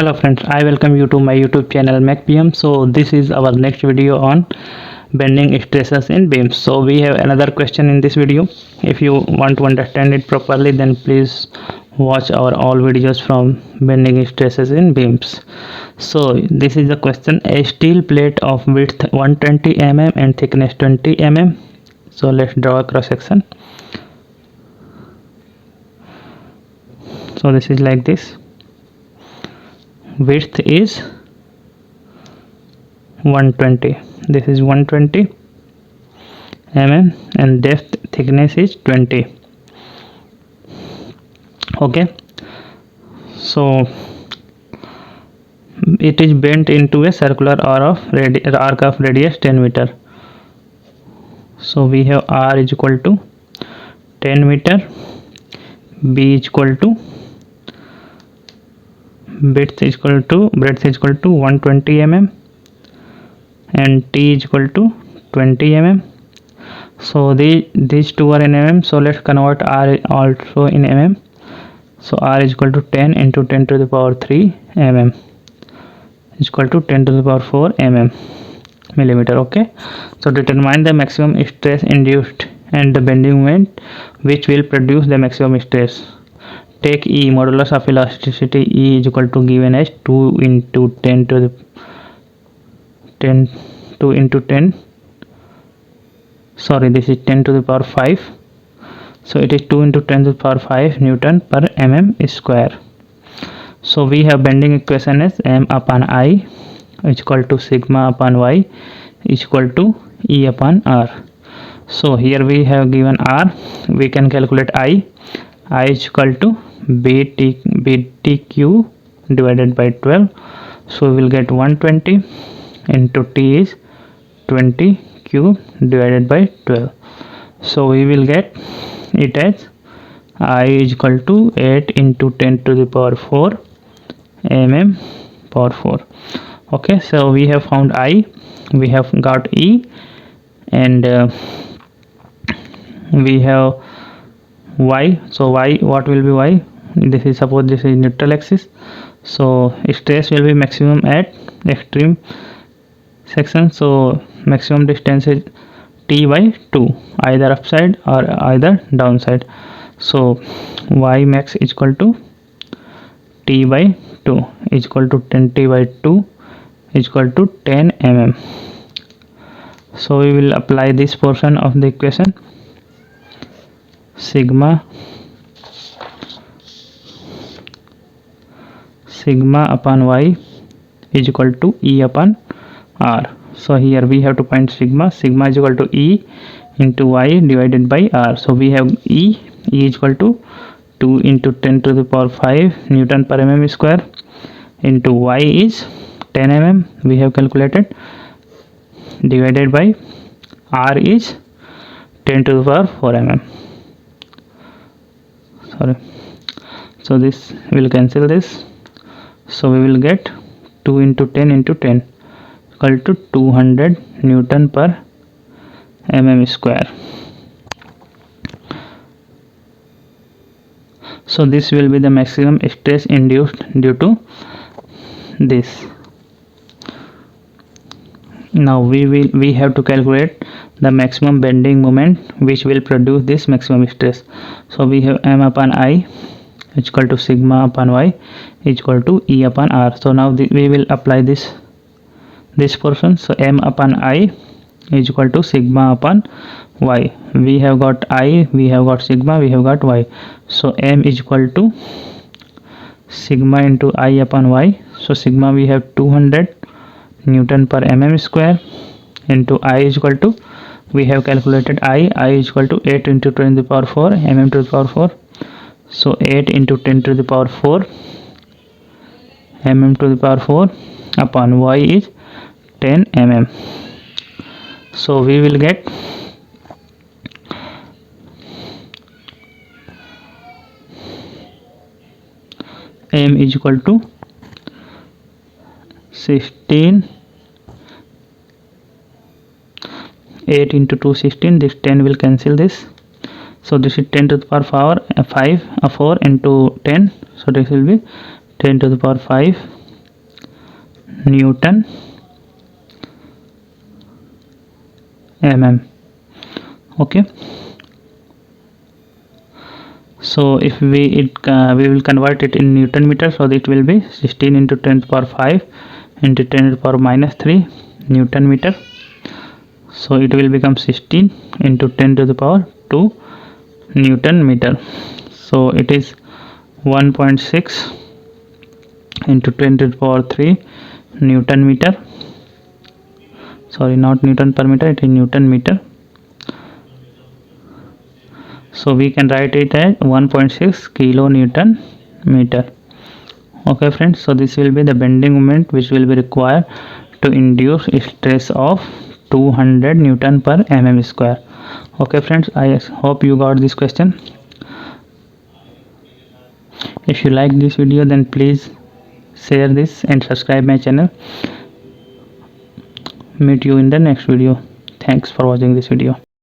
Hello friends, I welcome you to my YouTube channel MacPM. So this is our next video on bending stresses in beams. So we have another question in this video. If you want to understand it properly, then please watch our all videos from bending stresses in beams. So this is the question: a steel plate of width 120 mm and thickness 20 mm. So let's draw a cross section. So this is like this. Width is 120, this is 120 mm, and depth thickness is 20. Okay, so it is bent into a circular arc of radius 10 meter. So we have r is equal to 10 meter, b is equal to breadth is equal to 120 mm, and t is equal to 20 mm. So these two are in mm, so let's convert r also in mm. So r is equal to 10 into 10 to the power 3 mm is equal to 10 to the power 4 millimeter. Okay, so determine the maximum stress induced and the bending moment which will produce the maximum stress. Take E, modulus of elasticity E is equal to given as 2 into 10 to the 10 2 into 10, sorry, this is 10 to the power 5. So it is 2 into 10 to the power 5 Newton per mm square. So we have bending equation as m upon I is equal to sigma upon y is equal to E upon r. So here we have given r, we can calculate I is equal to btq divided by 12. So we will get 120 into t is 20 cube divided by 12. So we will get it as I is equal to 8 into 10 to the power 4 mm power 4. Okay, so we have found I, we have got E, and we have y. So y, what will be y? This is, suppose this is neutral axis, so stress will be maximum at extreme section. So maximum distance is t by 2, either upside or either downside. So y max is equal to t by 2 is equal to 10t by 2 is equal to 10 mm. So we will apply this portion of the equation. Sigma upon y is equal to E upon r. So here we have to find sigma is equal to E into y divided by r. So we have E is equal to 2 into 10 to the power 5 Newton per mm square into y is 10 mm we have calculated, divided by r is 10 to the power 4 mm. Sorry, so this will cancel this. So we will get 2 into 10 into 10 equal to 200 Newton per mm square. So this will be the maximum stress induced due to this. Now we have to calculate the maximum bending moment which will produce this maximum stress. So we have m upon I is equal to sigma upon y is equal to E upon r. So now we will apply this portion. So m upon I is equal to sigma upon y. We have got I, we have got sigma, we have got y. So m is equal to sigma into I upon y. So sigma we have 200 Newton per mm square into I is equal to, we have calculated I is equal to 8 into 10 to the power 4 mm to the power 4. So 8 into 10 to the power 4 mm to the power 4 upon y is 10 mm. So we will get m is equal to 16, 8 into 2 16, this 10 will cancel this. So this is 10 to the power 4 into 10, so this will be 10 to the power 5 Newton mm. Okay, so if we will convert it in Newton meter, so it will be 16 into 10 to the power 5 into 10 to the power minus 3 Newton meter. So it will become 16 into 10 to the power 2 Newton meter. So it is 1.6 into 10 to the power 3 Newton meter. Sorry, not Newton per meter, it is Newton meter. So we can write it as 1.6 kilonewton meter. Okay friends, so this will be the bending moment which will be required to induce stress of 200 Newton per mm square. Okay friends, I hope you got this question. If you like this video, then please share this and subscribe my channel. Meet you in the next video. Thanks for watching this video.